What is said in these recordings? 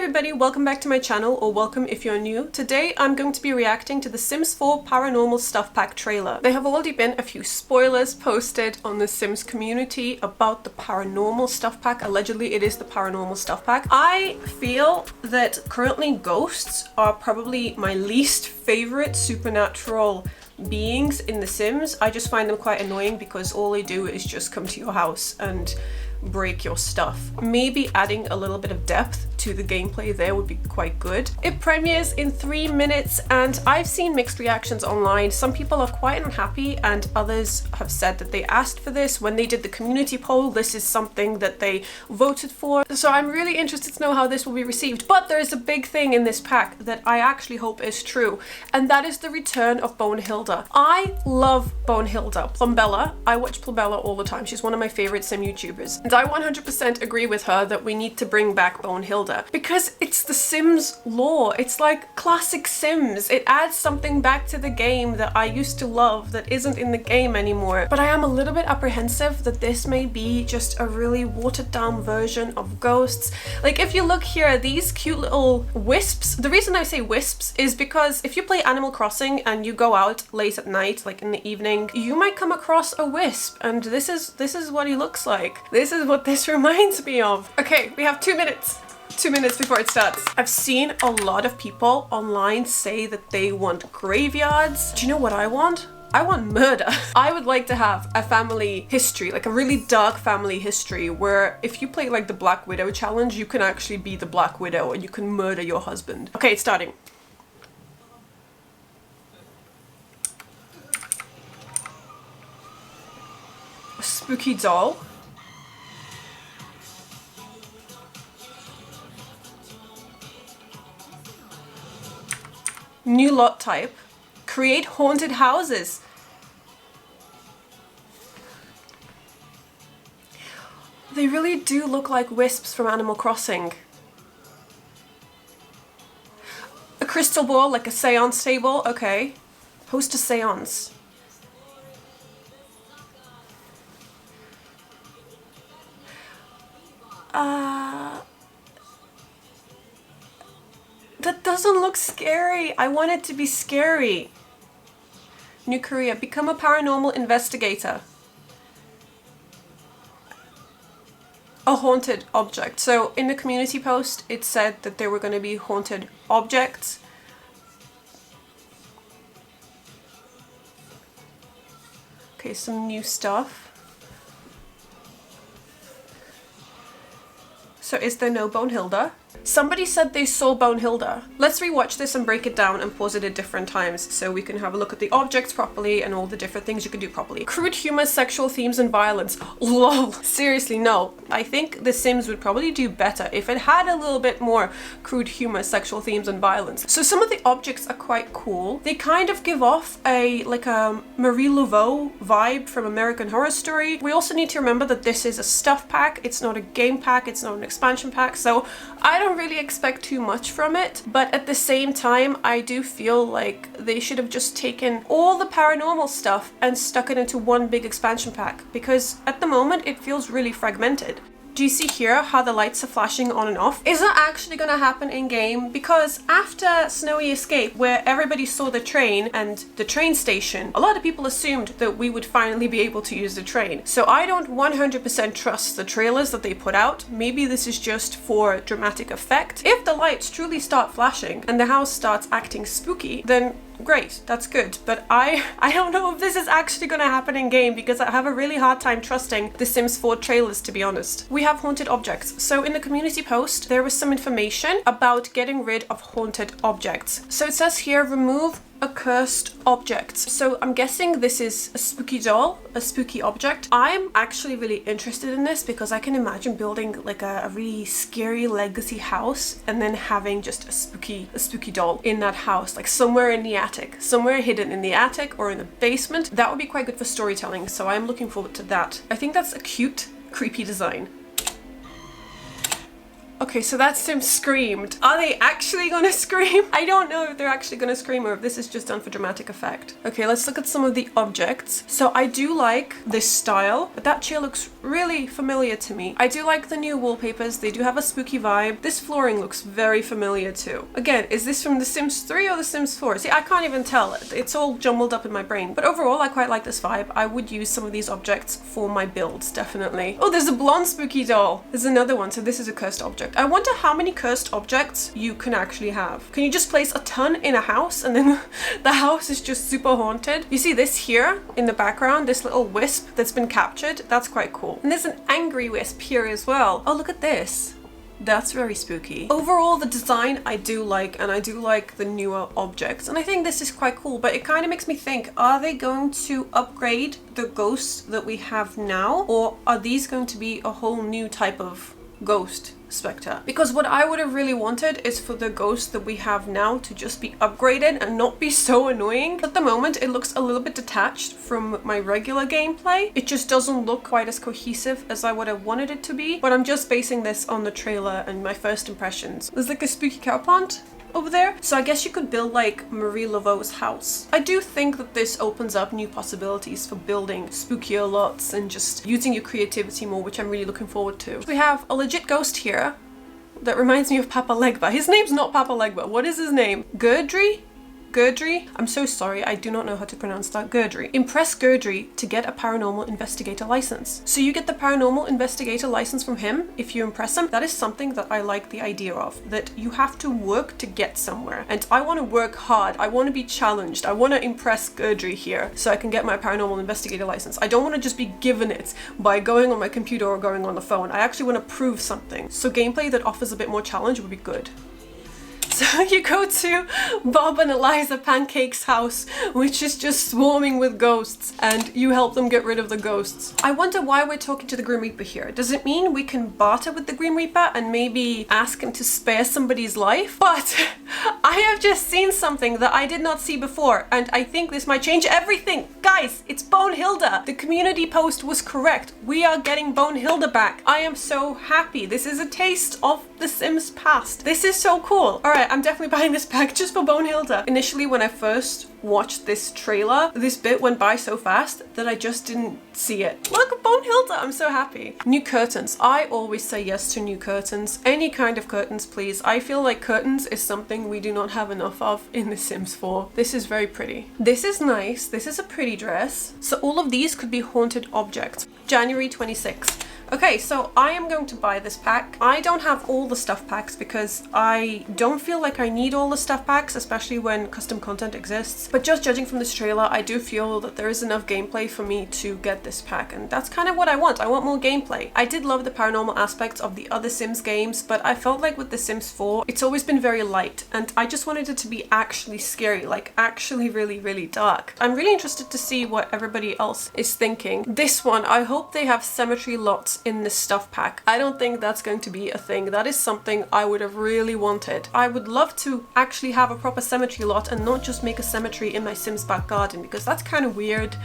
everybody, welcome back to my channel, or welcome if you're new. Today I'm going to be reacting to the Sims 4 Paranormal Stuff Pack trailer. There have already been a few spoilers posted on the Sims community about the Paranormal Stuff Pack. Allegedly it is the Paranormal Stuff Pack. I feel that currently ghosts are probably my least favorite supernatural beings in The Sims. I just find them quite annoying because all they do is just come to your house and break your stuff. Maybe adding a little bit of depth to the gameplay there would be quite good. It premieres in 3 minutes and I've seen mixed reactions online. Some people are quite unhappy and others have said that they asked for this. When they did the community poll, this is something that they voted for. So I'm really interested to know how this will be received. But there is a big thing in this pack that I actually hope is true, and that is the return of Bonehilda. I love Bonehilda. Plumbella. I watch Plumbella all the time. She's one of my favorite Sim YouTubers. And I 100% agree with her that we need to bring back Bonehilda because it's the Sims lore. It's like classic Sims. It adds something back to the game that I used to love that isn't in the game anymore. But I am a little bit apprehensive that this may be just a really watered down version of ghosts. Like if you look here, these cute little wisps. The reason I say wisps is because if you play Animal Crossing and you go out late at night, like in the evening, you might come across a wisp, and this is what he looks like. This is what this reminds me of. Okay, we have 2 minutes. 2 minutes before it starts. I've seen a lot of people online say that they want graveyards. Do you know what I want? I want murder. I would like to have a family history, like a really dark family history, where if you play like the Black Widow challenge, you can actually be the Black Widow and you can murder your husband. Okay, it's starting. A spooky doll. New lot type. Create haunted houses. They really do look like wisps from Animal Crossing. A crystal ball, like a seance table. Okay. Host a seance. That doesn't look scary. I want it to be scary. New career. Become a paranormal investigator. A haunted object. So in the community post, it said that there were going to be haunted objects. Okay, some new stuff. So is there no Bonehilda? Somebody said they saw Bonehilda. Let's rewatch this and break it down and pause it at different times so we can have a look at the objects properly and all the different things you can do properly. Crude humor, sexual themes, and violence. Lol. Seriously, no. I think The Sims would probably do better if it had a little bit more crude humor, sexual themes, and violence. So some of the objects are quite cool. They kind of give off a Marie Laveau vibe from American Horror Story. We also need to remember that this is a stuff pack. It's not a game pack. It's not an expansion pack. So I don't really expect too much from it, but at the same time I do feel like they should have just taken all the paranormal stuff and stuck it into one big expansion pack, because at the moment it feels really fragmented. Do you see here how the lights are flashing on and off? Is that actually gonna happen in game? Because after Snowy Escape, where everybody saw the train and the train station, a lot of people assumed that we would finally be able to use the train. So I don't 100% trust the trailers that they put out. Maybe this is just for dramatic effect. If the lights truly start flashing and the house starts acting spooky, then great, that's good. But I don't know if this is actually gonna happen in game, because I have a really hard time trusting the Sims 4 trailers, to be honest. We have haunted objects. So in the community post, there was some information about getting rid of haunted objects. So it says here, remove accursed objects. So I'm guessing this is a spooky doll, a spooky object. I'm actually really interested in this because I can imagine building like a really scary legacy house and then having just a spooky doll in that house, like somewhere in the attic, somewhere hidden in the attic or in the basement. That would be quite good for storytelling, so I'm looking forward to that. I think that's a cute, creepy design. Okay, so that sim screamed. Are they actually gonna scream? I don't know if they're actually gonna scream or if this is just done for dramatic effect. Okay, let's look at some of the objects. So I do like this style, but that chair looks really familiar to me. I do like the new wallpapers. They do have a spooky vibe. This flooring looks very familiar too. Again, is this from The Sims 3 or The Sims 4? See, I can't even tell. It's all jumbled up in my brain. But overall, I quite like this vibe. I would use some of these objects for my builds, definitely. Oh, there's a blonde spooky doll. There's another one. So this is a cursed object. I wonder how many cursed objects you can actually have. Can you just place a ton in a house and then the house is just super haunted? You see this here in the background, this little wisp that's been captured? That's quite cool. And there's an angry wisp here as well. Oh, look at this. That's very spooky. Overall, the design I do like, and I do like the newer objects. And I think this is quite cool, but it kind of makes me think, are they going to upgrade the ghosts that we have now? Or are these going to be a whole new type of ghost spectre? Because what I would have really wanted is for the ghost that we have now to just be upgraded and not be so annoying. At the moment, it looks a little bit detached from my regular gameplay. It just doesn't look quite as cohesive as I would have wanted it to be, but I'm just basing this on the trailer and my first impressions. There's like a spooky cow plant over there. So I guess you could build like Marie Laveau's house. I do think that this opens up new possibilities for building spookier lots and just using your creativity more, which I'm really looking forward to. We have a legit ghost here that reminds me of Papa Legba. His name's not Papa Legba. What is his name? Gurdry? Gurdry? I'm so sorry, I do not know how to pronounce that. Gurdry. Impress Gurdry to get a paranormal investigator license. So you get the paranormal investigator license from him if you impress him. That is something that I like the idea of, that you have to work to get somewhere. And I want to work hard. I want to be challenged. I want to impress Gurdry here so I can get my paranormal investigator license. I don't want to just be given it by going on my computer or going on the phone. I actually want to prove something. So gameplay that offers a bit more challenge would be good. So you go to Bob and Eliza Pancake's house, which is just swarming with ghosts, and you help them get rid of the ghosts. I wonder why we're talking to the Grim Reaper here. Does it mean we can barter with the Grim Reaper and maybe ask him to spare somebody's life? But I have just seen something that I did not see before, and I think this might change everything. Guys, it's Bonehilda. The community post was correct. We are getting Bonehilda back. I am so happy. This is a taste of The Sims past. This is so cool. All right, I'm definitely buying this pack just for Bonehilda. Initially, when I first watched this trailer, this bit went by so fast that I just didn't see it. Look, Bonehilda, I'm so happy. New curtains. I always say yes to new curtains. Any kind of curtains, please. I feel like curtains is something we do not have enough of in The Sims 4. This is very pretty. This is nice. This is a pretty dress. So all of these could be haunted objects. January 26th. Okay, so I am going to buy this pack. I don't have all the stuff packs because I don't feel like I need all the stuff packs, especially when custom content exists. But just judging from this trailer, I do feel that there is enough gameplay for me to get this pack, and that's kind of what I want. I want more gameplay. I did love the paranormal aspects of the other Sims games, but I felt like with The Sims 4, it's always been very light, and I just wanted it to be actually scary, like actually really, really dark. I'm really interested to see what everybody else is thinking. This one, I hope they have cemetery lots in this stuff pack. I don't think that's going to be a thing. That is something I would have really wanted. I would love to actually have a proper cemetery lot and not just make a cemetery in my Sims back garden, because that's kind of weird.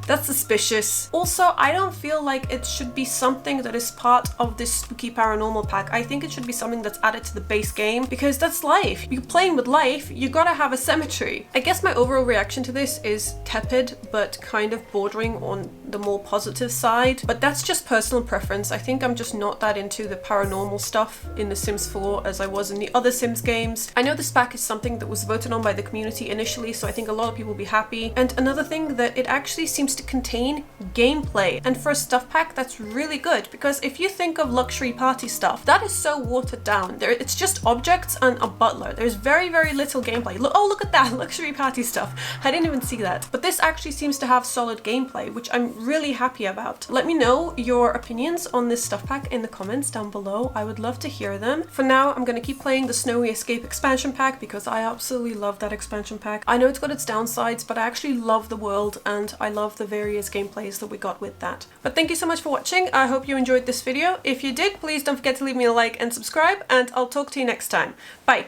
That's suspicious. Also, I don't feel like it should be something that is part of this spooky paranormal pack. I think it should be something that's added to the base game, because that's life. You're playing with life, you gotta have a cemetery. I guess my overall reaction to this is tepid, but kind of bordering on the more positive side. But that's just personal preference. I think I'm just not that into the paranormal stuff in The Sims 4 as I was in the other Sims games. I know this pack is something that was voted on by the community initially, so I think a lot of people will be happy. And another thing, that it actually seems to contain gameplay, and for a stuff pack that's really good, because if you think of luxury party stuff, that is so watered down. It's just objects and a butler. There's very, very little gameplay. Oh, look at that luxury party stuff. I didn't even see that. But this actually seems to have solid gameplay, which I'm really happy about. Let me know your opinions on this stuff pack in the comments down below. I would love to hear them. For now, I'm going to keep playing the Snowy Escape expansion pack because I absolutely love that expansion pack. I know it's got its downsides, but I actually love the world and I love the various gameplays that we got with that. But thank you so much for watching. I hope you enjoyed this video. If you did, please don't forget to leave me a like and subscribe, and I'll talk to you next time. Bye!